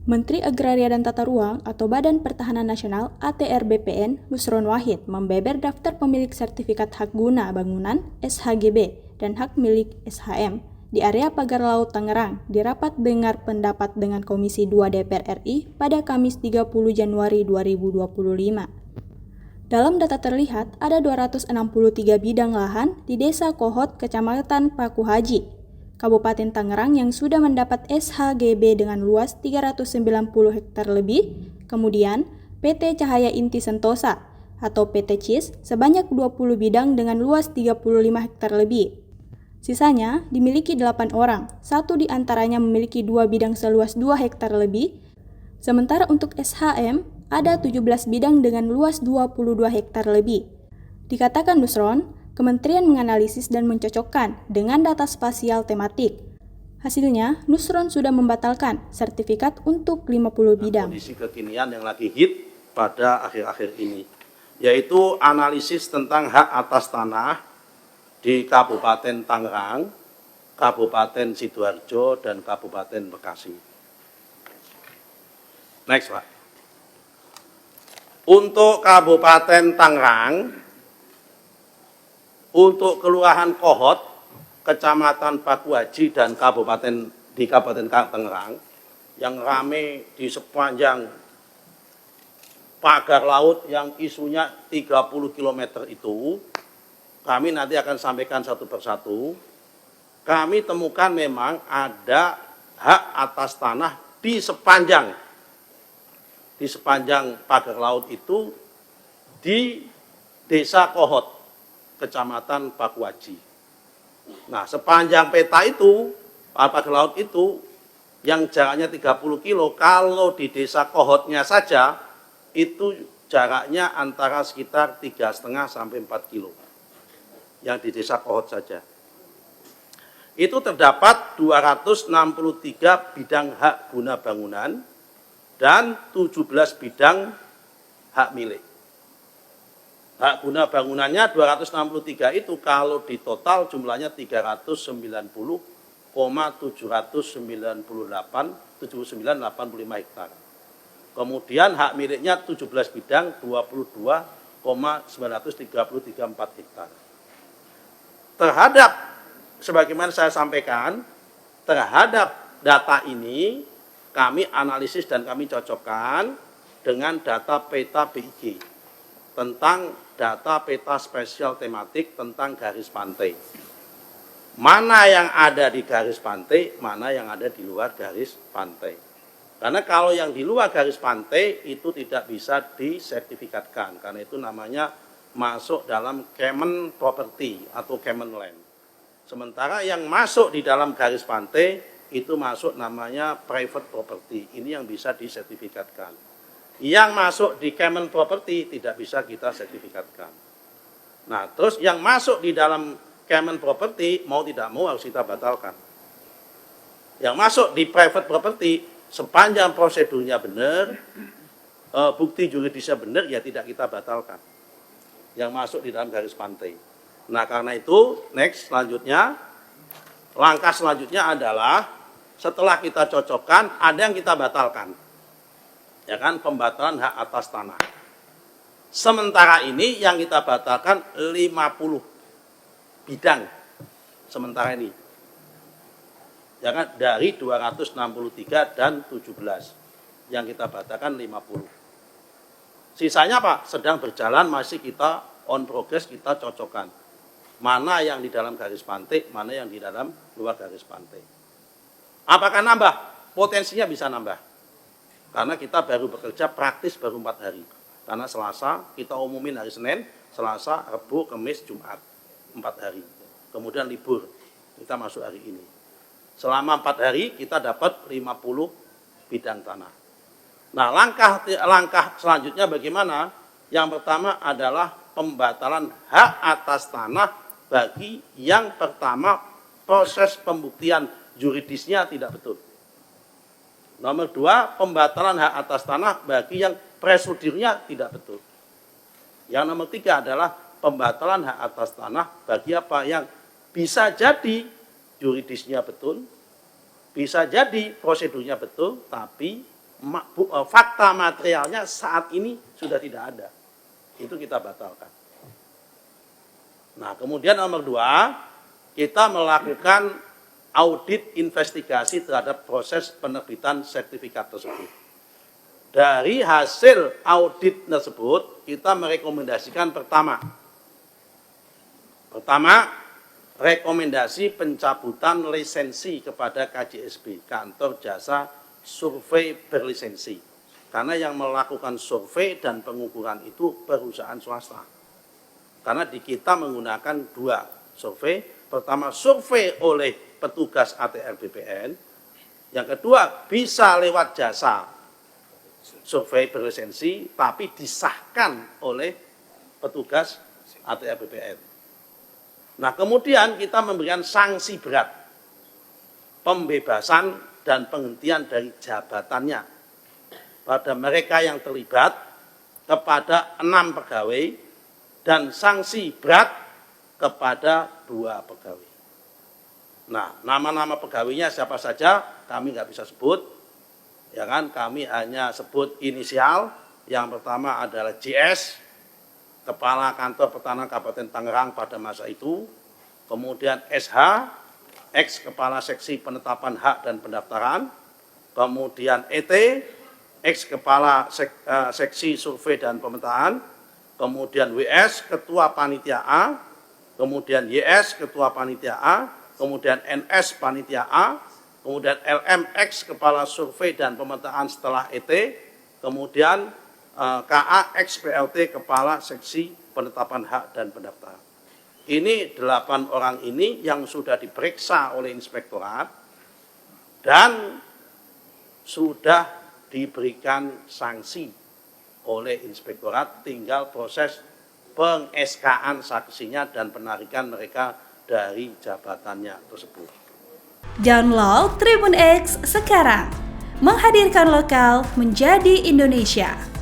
Menteri Agraria dan Tata Ruang atau Badan Pertahanan Nasional (ATR BPN) Nusron Wahid membeber daftar pemilik sertifikat hak guna bangunan (SHGB) dan hak milik SHM di area Pagar Laut Tangerang di rapat dengar pendapat dengan Komisi 2 DPR RI pada Kamis 30 Januari 2025. Dalam data terlihat ada 263 bidang lahan di Desa Kohot, Kecamatan Paku Haji, Kabupaten Tangerang yang sudah mendapat SHGB dengan luas 390 hektar lebih. Kemudian, PT Cahaya Inti Sentosa atau PT CIS sebanyak 20 bidang dengan luas 35 hektar lebih. Sisanya dimiliki 8 orang, satu di antaranya memiliki 2 bidang seluas 2 hektar lebih. Sementara untuk SHM, ada 17 bidang dengan luas 22 hektar lebih. Dikatakan Nusron, Kementerian menganalisis dan mencocokkan dengan data spasial tematik. Hasilnya, Nusron sudah membatalkan sertifikat untuk 50 bidang. Kondisi kekinian yang lagi hit pada akhir-akhir ini, yaitu analisis tentang hak atas tanah di Kabupaten Tangerang, Kabupaten Sidoarjo, dan Kabupaten Bekasi. Next, Pak. Untuk Kabupaten Tangerang, untuk Kelurahan Kohot, Kecamatan Paku Haji, dan Kabupaten Tangerang, yang rame di sepanjang pagar laut yang isunya 30 km itu, kami nanti akan sampaikan satu persatu. Kami temukan memang ada hak atas tanah di sepanjang pagar laut itu di Desa Kohot, Kecamatan Paku Haji. Nah, sepanjang peta itu, pagar laut itu, yang jaraknya 30 kilo, kalau di Desa Kohotnya saja, itu jaraknya antara sekitar 3,5 sampai 4 kilo. Yang di Desa Kohot saja. Itu terdapat 263 bidang hak guna bangunan dan 17 bidang hak milik. Hak guna bangunannya 263 itu kalau di total jumlahnya 390,798,7985 hektar. Kemudian hak miliknya 17 bidang 22,933,4 hektar. Terhadap, sebagaimana saya sampaikan, terhadap data ini kami analisis dan kami cocokkan dengan data peta BIG tentang data peta spesial tematik tentang garis pantai. Mana yang ada di garis pantai, mana yang ada di luar garis pantai. Karena kalau yang di luar garis pantai itu tidak bisa disertifikatkan, karena itu namanya masuk dalam Kemen Property atau Kemen Land. Sementara yang masuk di dalam garis pantai itu masuk namanya Private Property, ini yang bisa disertifikatkan. Yang masuk di Kemen Property tidak bisa kita sertifikatkan. Nah, terus yang masuk di dalam Kemen Property mau tidak mau harus kita batalkan. Yang masuk di Private Property sepanjang prosedurnya benar, bukti juridisnya benar, ya tidak kita batalkan. Yang masuk di dalam garis pantai. Nah, karena itu langkah selanjutnya adalah setelah kita cocokkan, ada yang kita batalkan. Ya kan, pembatalan hak atas tanah. Sementara ini yang kita batalkan 50 bidang sementara ini. Ya kan, dari 263 dan 17 yang kita batalkan 50. Sisanya Pak sedang berjalan, masih kita on progress, kita cocokkan. Mana yang di dalam garis pantai, mana yang di dalam luar garis pantai. Apakah nambah? Potensinya bisa nambah. Karena kita baru bekerja praktis baru 4 hari. Karena Selasa kita umumin hari Senin, Selasa, Rabu, Kamis, Jumat. 4 hari. Kemudian libur. Kita masuk hari ini. Selama 4 hari kita dapat 50 bidang tanah. Nah, langkah selanjutnya bagaimana? Yang pertama adalah pembatalan hak atas tanah bagi yang pertama proses pembuktian juridisnya tidak betul. Nomor 2, pembatalan hak atas tanah bagi yang prosedurnya tidak betul. Yang nomor 3 adalah pembatalan hak atas tanah bagi apa yang bisa jadi juridisnya betul, bisa jadi prosedurnya betul, tapi fakta materialnya saat ini sudah tidak ada. Itu kita batalkan. Nah, kemudian nomor 2, kita melakukan audit investigasi terhadap proses penerbitan sertifikat tersebut. Dari hasil audit tersebut, kita merekomendasikan pertama, rekomendasi pencabutan lisensi kepada KJSB, Kantor Jasa Survei Berlisensi. Karena yang melakukan survei dan pengukuran itu perusahaan swasta. Karena di kita menggunakan 2 survei. Pertama, survei oleh petugas ATR BPN. Yang kedua, bisa lewat jasa survei berlisensi, tapi disahkan oleh petugas ATR BPN. Nah, kemudian kita memberikan sanksi berat, pembebasan dan penghentian dari jabatannya pada mereka yang terlibat kepada 6 pegawai dan sanksi berat kepada 2 pegawai. Nah, nama-nama pegawainya siapa saja kami nggak bisa sebut, ya kan? Kami hanya sebut inisial. Yang pertama adalah JS, Kepala Kantor Pertanahan Kabupaten Tangerang pada masa itu. Kemudian SH, ex Kepala Seksi Penetapan Hak dan Pendaftaran. Kemudian ET, ex Kepala Seksi Survei dan Pemetaan. Kemudian WS, Ketua Panitia A. Kemudian YS, Ketua Panitia A. Kemudian NS, Panitia A. Kemudian LM, ex Kepala Survei dan Pemetaan setelah ET. Kemudian KA, ex PLT, Kepala Seksi Penetapan Hak dan Pendaftaran. Ini 8 orang ini yang sudah diperiksa oleh inspektorat dan sudah diberikan sanksi oleh inspektorat, tinggal proses peng-SK-an saksinya dan penarikan mereka dari jabatannya tersebut. Download Tribun X sekarang, menghadirkan lokal menjadi Indonesia.